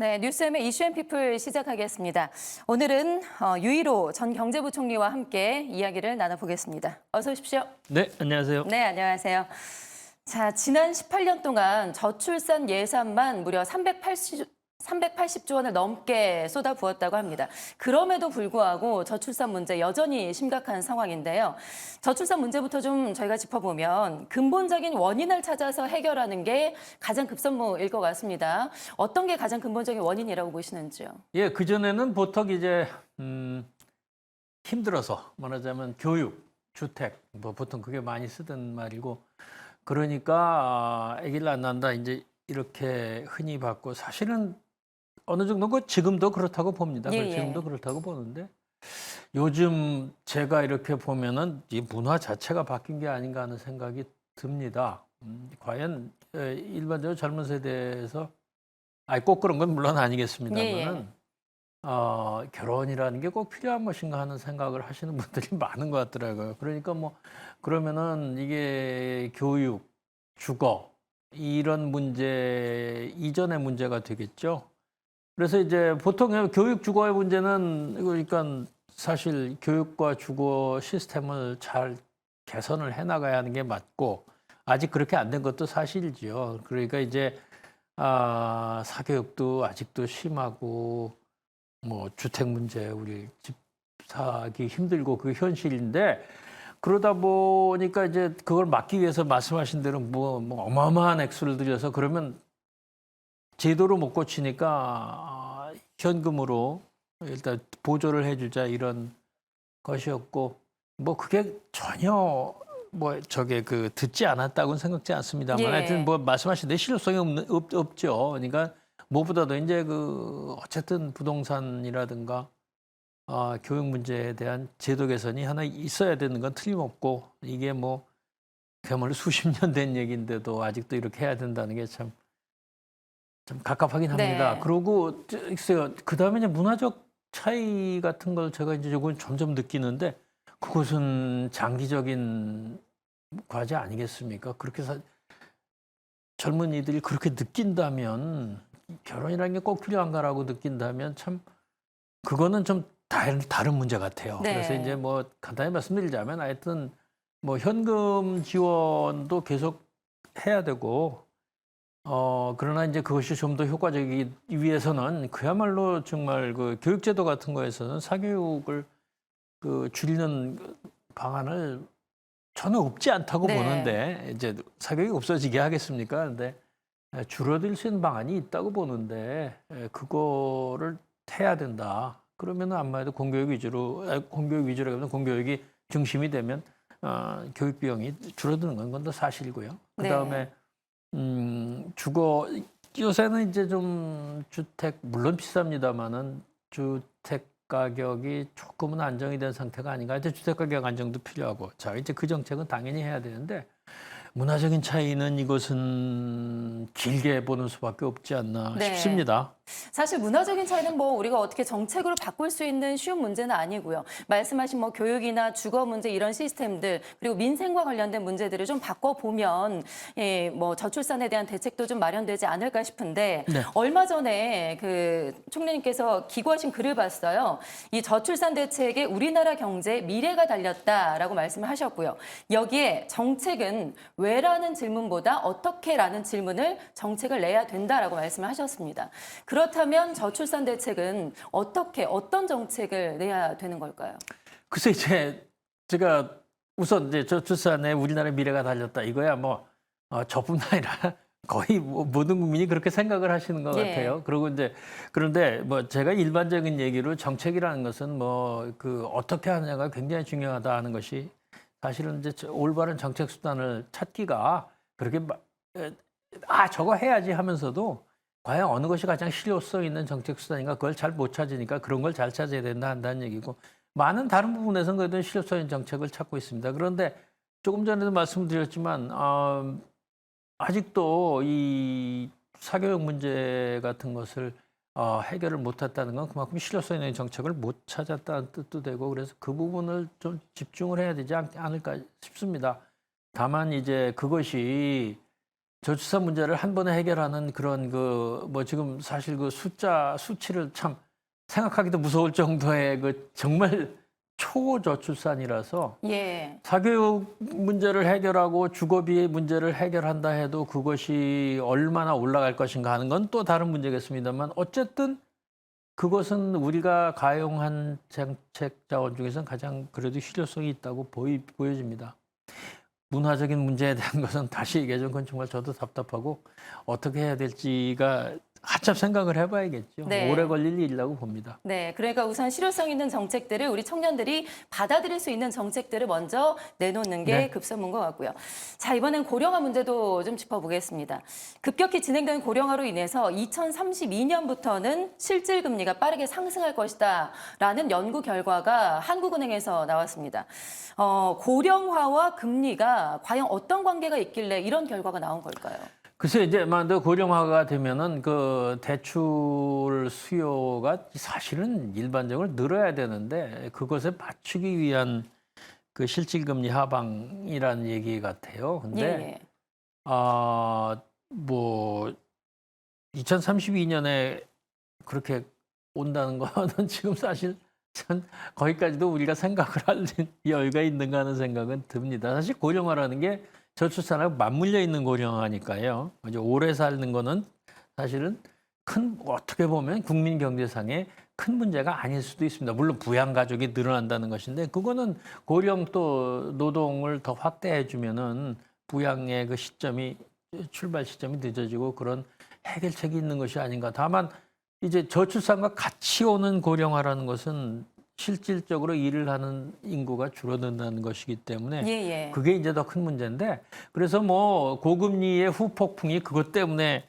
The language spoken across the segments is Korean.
네, 뉴스엠의 이슈앤피플 시작하겠습니다. 오늘은 유일호 전 경제부총리와 함께 이야기를 나눠보겠습니다. 어서 오십시오. 네, 안녕하세요. 네, 안녕하세요. 자, 지난 18년 동안 저출산 예산만 무려 380조 원을 넘게 쏟아부었다고 합니다. 그럼에도 불구하고 저출산 문제 여전히 심각한 상황인데요. 저출산 문제부터 좀 저희가 짚어보면 근본적인 원인을 찾아서 해결하는 게 가장 급선무일 것 같습니다. 어떤 게 가장 근본적인 원인이라고 보시는지요? 예, 그전에는 보통 이제 힘들어서 말하자면 교육, 주택, 뭐 보통 그게 많이 쓰던 말이고 그러니까 아기를 안 낳는다 이제 이렇게 흔히 받고 사실은 어느 정도 그 지금도 그렇다고 봅니다. 예, 지금도 예. 그렇다고 보는데 요즘 제가 이렇게 보면은 이 문화 자체가 바뀐 게 아닌가 하는 생각이 듭니다. 과연 일반적으로 젊은 세대에서 꼭 그런 건 물론 예, 아니겠습니다만은 예. 결혼이라는 게 꼭 필요한 것인가 하는 생각을 하시는 분들이 많은 것 같더라고요. 그러니까 뭐 그러면은 이게 교육, 주거 이런 문제 이전의 문제가 되겠죠. 그래서 이제 보통 교육 주거의 문제는 그러니까 사실 교육과 주거 시스템을 잘 개선을 해 나가야 하는 게 맞고 아직 그렇게 안 된 것도 사실이죠. 그러니까 이제 사교육도 아직도 심하고 뭐 주택 문제 우리 집 사기 힘들고 그 현실인데 그러다 보니까 이제 그걸 막기 위해서 말씀하신 대로 뭐 어마어마한 액수를 들여서 그러면 제도로 못 고치니까 현금으로 일단 보조를 해주자 이런 것이었고 뭐 그게 전혀 뭐 저게 그 듣지 않았다고는 생각지 않습니다만 하여튼 예. 뭐 말씀하신 대 실효성이 없죠. 그러니까 무엇보다도 이제 그 어쨌든 부동산이라든가 교육 문제에 대한 제도 개선이 하나 있어야 되는 건 틀림없고 이게 뭐 그야말로 수십 년 된 얘기인데도 아직도 이렇게 해야 된다는 게 좀 갑갑하긴 합니다. 네. 그러고 글쎄요. 그다음에 이제 문화적 차이 같은 걸 제가 이제 요건 점점 느끼는데 그것은 장기적인 과제 아니겠습니까? 그렇게 젊은이들이 그렇게 느낀다면 결혼이라는 게 꼭 필요한가라고 느낀다면 참 그거는 좀 다른 문제 같아요. 그래서 이제 네. 뭐 간단히 말씀드리자면 하여튼 뭐 현금 지원도 계속 해야 되고 그러나 이제 그것이 좀 더 효과적이기 위해서는 그야말로 정말 그 교육제도 같은 거에서는 사교육을 그 줄이는 그 방안을 저는 없지 않다고 네. 보는데 이제 사교육이 없어지게 하겠습니까? 근데 줄어들 수 있는 방안이 있다고 보는데 그거를 해야 된다. 그러면은 아무래도 공교육 위주라면 공교육이 중심이 되면 교육 비용이 줄어드는 건 더 사실이고요. 그 네. 다음에 주거 요새는 이제 좀 주택 물론 비쌉니다마는 주택 가격이 조금은 안정이 된 상태가 아닌가. 이제 주택 가격 안정도 필요하고 자 이제 그 정책은 당연히 해야 되는데 문화적인 차이는 이것은 길게 보는 수밖에 없지 않나 네. 싶습니다. 사실 문화적인 차이는 뭐 우리가 어떻게 정책으로 바꿀 수 있는 쉬운 문제는 아니고요. 말씀하신 뭐 교육이나 주거 문제 이런 시스템들 그리고 민생과 관련된 문제들을 좀 바꿔보면 뭐 저출산에 대한 대책도 좀 마련되지 않을까 싶은데 네. 얼마 전에 그 총리님께서 기고하신 글을 봤어요. 이 저출산 대책에 우리나라 경제 미래가 달렸다라고 말씀을 하셨고요. 여기에 정책은 왜라는 질문보다 어떻게라는 질문을 정책을 내야 된다라고 말씀을 하셨습니다. 그렇다면 저출산 대책은 어떤 정책을 내야 되는 걸까요? 글쎄 이제 제가 우선 이제 저출산에 우리나라의 미래가 달렸다 이거야 뭐 저뿐 아니라 거의 모든 국민이 그렇게 생각을 하시는 것 예. 같아요. 그리고 이제 그런데 뭐 제가 일반적인 얘기로 정책이라는 것은 뭐 그 어떻게 하느냐가 굉장히 중요하다 하는 것이 사실은 이제 올바른 정책 수단을 찾기가 그렇게 저거 해야지 하면서도 과연 어느 것이 가장 실효성 있는 정책 수단인가 그걸 잘 못 찾으니까 그런 걸 잘 찾아야 된다 한다는 얘기고 많은 다른 부분에서는 그래도 실효성 있는 정책을 찾고 있습니다. 그런데 조금 전에도 말씀드렸지만 아직도 이 사교육 문제 같은 것을 해결을 못했다는 건 그만큼 실효성 있는 정책을 못 찾았다는 뜻도 되고 그래서 그 부분을 좀 집중을 해야 되지 않을까 싶습니다. 다만 이제 그것이 저출산 문제를 한 번에 해결하는 그런 뭐 지금 사실 그 수치를 참 생각하기도 무서울 정도의 그 정말 초저출산이라서 예. 사교육 문제를 해결하고 주거비 문제를 해결한다 해도 그것이 얼마나 올라갈 것인가 하는 건 또 다른 문제겠습니다만 어쨌든 그것은 우리가 가용한 정책 자원 중에서는 가장 그래도 실효성이 있다고 보여집니다. 문화적인 문제에 대한 것은 다시 얘기하자면 그건 정말 저도 답답하고 어떻게 해야 될지가 한참 생각을 해봐야겠죠. 네. 오래 걸릴 일이라고 봅니다. 네, 그러니까 우선 실효성 있는 정책들을 우리 청년들이 받아들일 수 있는 정책들을 먼저 내놓는 게 네. 급선무인 것 같고요. 자, 이번엔 고령화 문제도 좀 짚어보겠습니다. 급격히 진행되는 고령화로 인해서 2032년부터는 실질 금리가 빠르게 상승할 것이다라는 연구 결과가 한국은행에서 나왔습니다. 고령화와 금리가 과연 어떤 관계가 있길래 이런 결과가 나온 걸까요? 글쎄 이제 만약 고령화가 되면은 그 대출 수요가 사실은 일반적으로 늘어야 되는데 그것에 맞추기 위한 그 실질금리 하방이라는 얘기 같아요. 근데 예. 뭐 2032년에 그렇게 온다는 거는 지금 사실 전 거기까지도 우리가 생각을 할 여유가 있는가 하는 생각은 듭니다. 사실 고령화라는 게 저출산하고 맞물려 있는 고령화니까요. 이제 오래 사는 거는 사실은 어떻게 보면 국민 경제상의 큰 문제가 아닐 수도 있습니다. 물론 부양 가족이 늘어난다는 것인데 그거는 고령 또 노동을 더 확대해 주면은 부양의 그 출발 시점이 늦어지고 그런 해결책이 있는 것이 아닌가. 다만 이제 저출산과 같이 오는 고령화라는 것은 실질적으로 일을 하는 인구가 줄어든다는 것이기 때문에 예. 그게 이제 더 큰 문제인데 그래서 뭐 고금리의 후폭풍이 그것 때문에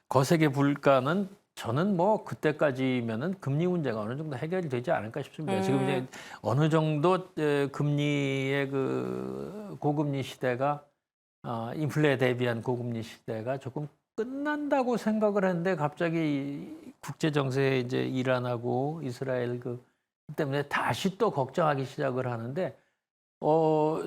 거세게 불까는 저는 뭐 그때까지면은 금리 문제가 어느 정도 해결이 되지 않을까 싶습니다. 지금 이제 어느 정도 금리의 그 고금리 시대가 인플레에 대비한 고금리 시대가 조금 끝난다고 생각을 했는데 갑자기 국제 정세에 이제 이란하고 이스라엘 그 때문에 다시 또 걱정하기 시작을 하는데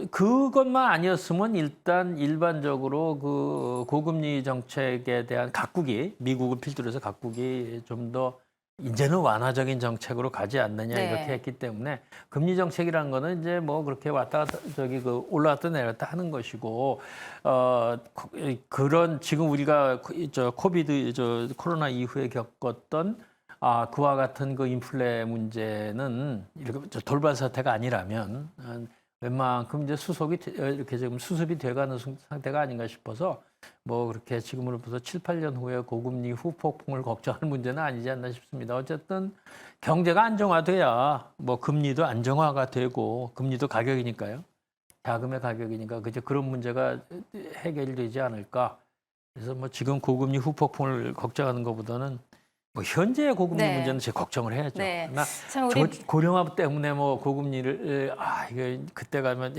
그것만 아니었으면 일단 일반적으로 그 고금리 정책에 대한 각국이 미국을 필두로 해서 각국이 좀 더 이제는 완화적인 정책으로 가지 않느냐 네. 이렇게 했기 때문에 금리 정책이라는 거는 이제 뭐 그렇게 왔다 갔다 올라갔다 내렸다 하는 것이고 그런 지금 우리가 코로나 이후에 겪었던 그와 같은 그 인플레 문제는 이렇게 돌발 사태가 아니라면 웬만큼 이제 이렇게 지금 수습이 돼가는 상태가 아닌가 싶어서 뭐 그렇게 지금으로부터 7, 8년 후에 고금리 후폭풍을 걱정할 문제는 아니지 않나 싶습니다. 어쨌든 경제가 안정화돼야 뭐 금리도 안정화가 되고 금리도 가격이니까요. 자금의 가격이니까 그런 문제가 해결되지 않을까. 그래서 뭐 지금 고금리 후폭풍을 걱정하는 것보다는 뭐 현재의 고금리 네. 문제는 제 걱정을 해야죠. 네. 그러나 참 우리 고령화 때문에 뭐 고금리를 이거 그때 가면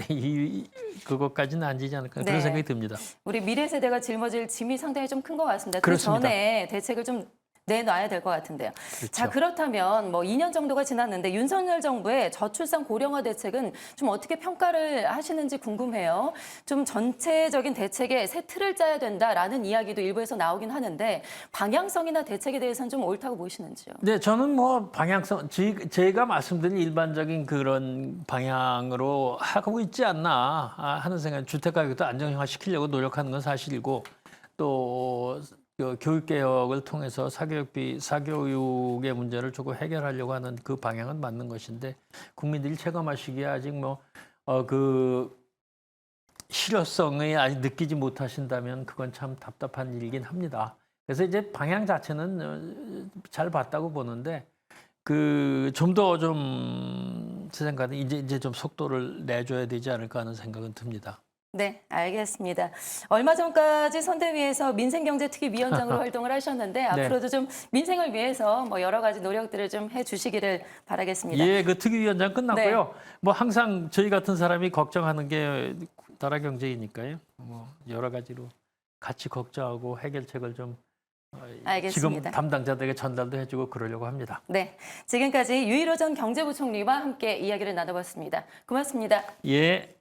그것까지는 안 지지 않을까 네. 그런 생각이 듭니다. 우리 미래 세대가 짊어질 짐이 상당히 좀 큰 것 같습니다. 그 그렇습니다. 전에 대책을 좀 내놔야 될 것 같은데요. 그렇죠. 자, 그렇다면 뭐 2년 정도가 지났는데 윤석열 정부의 저출산 고령화 대책은 좀 어떻게 평가를 하시는지 궁금해요. 좀 전체적인 대책에 새 틀을 짜야 된다라는 이야기도 일부에서 나오긴 하는데 방향성이나 대책에 대해서는 좀 옳다고 보시는지요? 네, 저는 뭐 방향성 제가 말씀드린 일반적인 그런 방향으로 하고 있지 않나 하는 생각. 주택 가격도 안정화 시키려고 노력하는 건 사실이고 또 교육 개혁을 통해서 사교육의 문제를 조금 해결하려고 하는 그 방향은 맞는 것인데 국민들이 체감하시기에 아직 그 실효성을 아직 느끼지 못하신다면 그건 참 답답한 일이긴 합니다. 그래서 이제 방향 자체는 잘 봤다고 보는데 좀 더 제 생각은 이제 좀 속도를 내줘야 되지 않을까 하는 생각은 듭니다. 네, 알겠습니다. 얼마 전까지 선대위에서 민생경제특위위원장으로 활동을 하셨는데 앞으로도 좀 민생을 위해서 뭐 여러 가지 노력들을 좀 해주시기를 바라겠습니다. 예, 그 특위위원장 끝났고요. 뭐 항상 저희 같은 사람이 걱정하는 게 나라 경제이니까요. 뭐 여러 가지로 같이 걱정하고 해결책을 좀 알겠습니다. 지금 담당자들에게 전달도 해주고 그러려고 합니다. 네, 지금까지 유일호 전 경제부총리와 함께 이야기를 나눠봤습니다. 고맙습니다. 예.